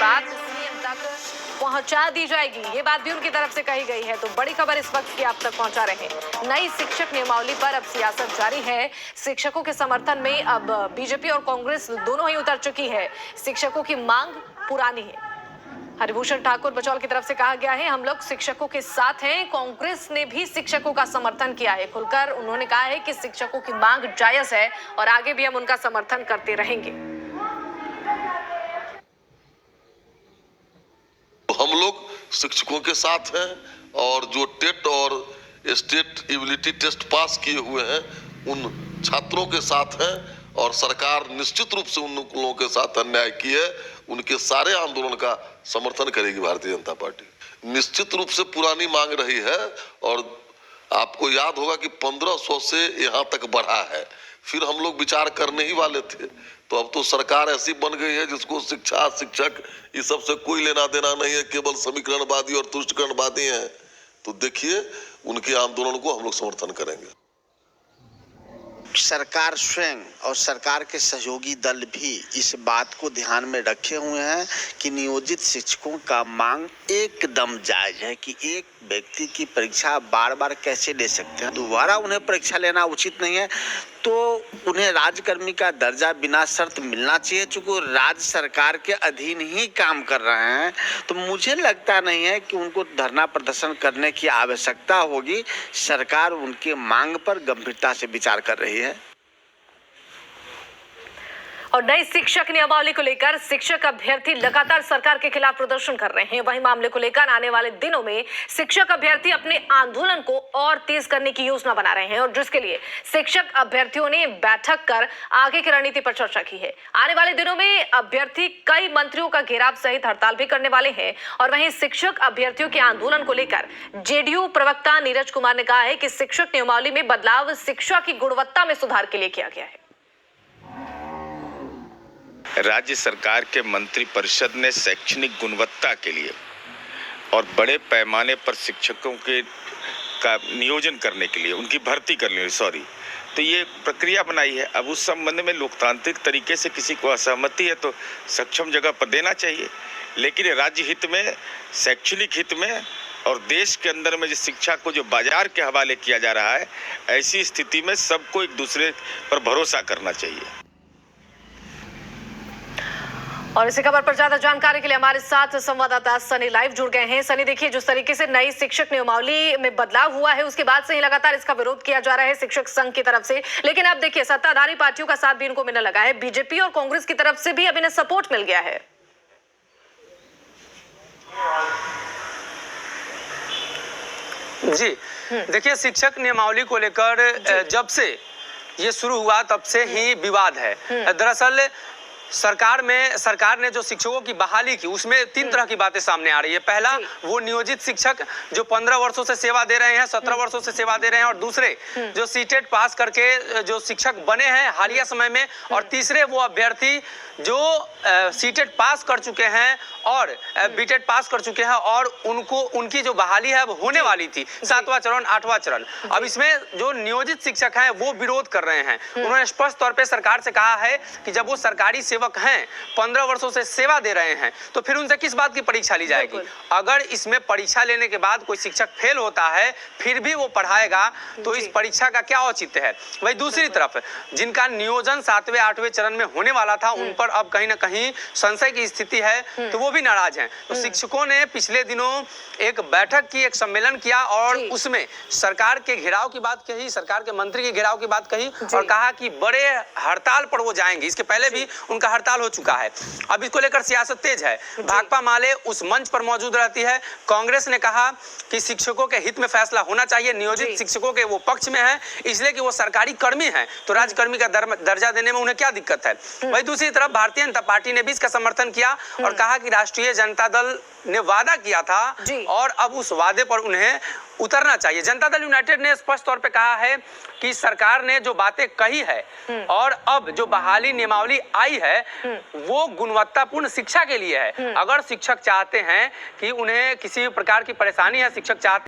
बात सीएम तक पहुंचा दी जाएगी, ये बात भी उनकी तरफ से कही गई है। तो बड़ी खबर इस वक्त की आप तक पहुंचा रहे हैं। नई शिक्षक नियमावली पर अब सियासत जारी है। शिक्षकों के समर्थन में अब बीजेपी और कांग्रेस दोनों ही उतर चुकी है। शिक्षकों की मांग पुरानी है। हरिभूषण ठाकुर बचौल की तरफ से कहा गया है, हम लोग शिक्षकों के साथ हैं। कांग्रेस ने भी शिक्षकों का समर्थन किया है। खुलकर उन्होंने कहा है कि शिक्षकों की मांग जायज है और आगे भी हम उनका समर्थन करते रहेंगे। हम लोग शिक्षकों के साथ हैं और जो टेट और स्टेट एबिलिटी टेस्ट पास किए हुए हैं उन छात्रों के साथ हैं और सरकार निश्चित रूप से उन लोगों के साथ अन्याय की है, उनके सारे आंदोलन का समर्थन करेगी भारतीय जनता पार्टी। निश्चित रूप से पुरानी मांग रही है और आपको याद होगा कि 1500 से यहाँ तक बढ़ा है। फिर हम लोग विचार करने ही वाले थे, तो अब तो सरकार ऐसी बन गई है जिसको शिक्षा शिक्षक इस सब से कोई लेना देना नहीं है, केवल समीकरणवादी और तुष्टिकरणवादी हैं। तो देखिए उनके आंदोलन को हम लोग समर्थन करेंगे। सरकार स्वयं और सरकार के सहयोगी दल भी इस बात को ध्यान में रखे हुए हैं कि नियोजित शिक्षकों का मांग एकदम जायज है कि एक व्यक्ति की परीक्षा बार बार कैसे ले सकते हैं, दोबारा उन्हें परीक्षा लेना उचित नहीं है। तो उन्हें राज्यकर्मी का दर्जा बिना शर्त मिलना चाहिए। चूंकि राज्य सरकार के अधीन ही काम कर रहे हैं, तो मुझे लगता नहीं है कि उनको धरना प्रदर्शन करने की आवश्यकता होगी। सरकार उनके मांग पर गंभीरता से विचार कर रही है। और नई शिक्षक नियमावली को लेकर शिक्षक अभ्यर्थी लगातार सरकार के खिलाफ प्रदर्शन कर रहे हैं। वहीं मामले को लेकर आने वाले दिनों में शिक्षक अभ्यर्थी अपने आंदोलन को और तेज करने की योजना बना रहे हैं और जिसके लिए शिक्षक अभ्यर्थियों ने बैठक कर आगे की रणनीति पर चर्चा की है। आने वाले दिनों में अभ्यर्थी कई मंत्रियों का घेराव सहित हड़ताल भी करने वाले हैं। और वहीं शिक्षक अभ्यर्थियों के आंदोलन को लेकर जेडीयू प्रवक्ता नीरज कुमार ने कहा है कि शिक्षक नियमावली में बदलाव शिक्षा की गुणवत्ता में सुधार के लिए किया गया है। राज्य सरकार के मंत्रिपरिषद ने शैक्षणिक गुणवत्ता के लिए और बड़े पैमाने पर शिक्षकों के का नियोजन करने के लिए, उनकी भर्ती करने तो ये प्रक्रिया बनाई है। अब उस संबंध में लोकतांत्रिक तरीके से किसी को असहमति है तो सक्षम जगह पर देना चाहिए, लेकिन राज्य हित में, शैक्षणिक हित में और देश के अंदर में जो शिक्षा को जो बाजार के हवाले किया जा रहा है, ऐसी स्थिति में सबको एक दूसरे पर भरोसा करना चाहिए। और इसी खबर पर ज्यादा जानकारी के लिए हमारे साथ संवाददाता सनी लाइव जुड़ गए हैं। सनी, देखिए जिस तरीके से नई शिक्षक नियमावली में बदलाव हुआ है उसके बाद से ही लगातार इसका विरोध किया जा रहा है शिक्षक संघ की तरफ से, लेकिन अब देखिए सत्ताधारी पार्टियों का साथ भी इनको मिलने लगा है। बीजेपी और कांग्रेस की तरफ से भी अब इन्हें सपोर्ट मिल गया है। जी देखिए, शिक्षक नियमावली को लेकर जब से ये शुरू हुआ तब से ही विवाद है। दरअसल सरकार ने जो शिक्षकों की बहाली की उसमें 3 तरह की बातें सामने आ रही है। पहला, वो नियोजित शिक्षक जो 15 वर्षों से सेवा दे रहे हैं, 17 वर्षों से सेवा दे रहे हैं, और दूसरे जो सीटेट पास करके जो शिक्षक बने हैं हालिया समय में, और तीसरे वो अभ्यर्थी जो सीटेट पास कर चुके हैं और बीटेट पास कर चुके हैं और उनकी जो बहाली है वो होने वाली थी, 7वां चरण 8वां चरण। अब इसमें जो नियोजित शिक्षक हैं वो विरोध कर रहे हैं। उन्होंने स्पष्ट तौर पे सरकार से कहा है कि जब वो सरकारी सेवक हैं, 15 वर्षों से सेवा दे रहे हैं, तो फिर उनसे किस बात की परीक्षा ली जाएगी। अगर इसमें परीक्षा लेने के बाद कोई शिक्षक फेल होता है फिर भी वो पढ़ाएगा तो इस परीक्षा का क्या औचित्य है। वही दूसरी तरफ जिनका नियोजन 7वें 8वें चरण में होने वाला था उन पर अब कहीं ना कहीं संशय की स्थिति है, तो वो भी नाराज हैं। तो शिक्षकों ने पिछले दिनों एक बैठक की, एक सम्मेलन किया और उसमें सरकार के घेराव की बात कही, सरकार के मंत्री के घेराव की बात कही और कहा कि बड़े हड़ताल पर वो जाएंगे। इसके पहले भी उनका हड़ताल हो चुका है। अब इसको लेकर सियासत तेज है। भाकपा माले उस मंच पर मौजूद रहती है। कांग्रेस ने कहा कि शिक्षकों के हित में फैसला होना चाहिए, नियोजित शिक्षकों के वो पक्ष में है इसलिए कि वो सरकारी कर्मी हैं, तो राज्यकर्मी का दर्जा देने में उन्हें क्या दिक्कत है। वही दूसरी तरफ भारतीय जनता पार्टी ने भी इसका समर्थन किया और कहा कि राष्ट्रीय जनता दल ने वादा किया था और अब उस वादे पर उन्हें उतरना चाहिए। जनता दल यूनाइटेड ने स्पष्ट तौर पे कहा है कि सरकार ने जो बातें कही है और अब जो बहाली नियमावली आई है वो गुणवत्तापूर्ण शिक्षा के लिए है। अगर शिक्षक चाहते हैं कि उन्हें किसी प्रकार की परेशानी है, शिक्षक चाहते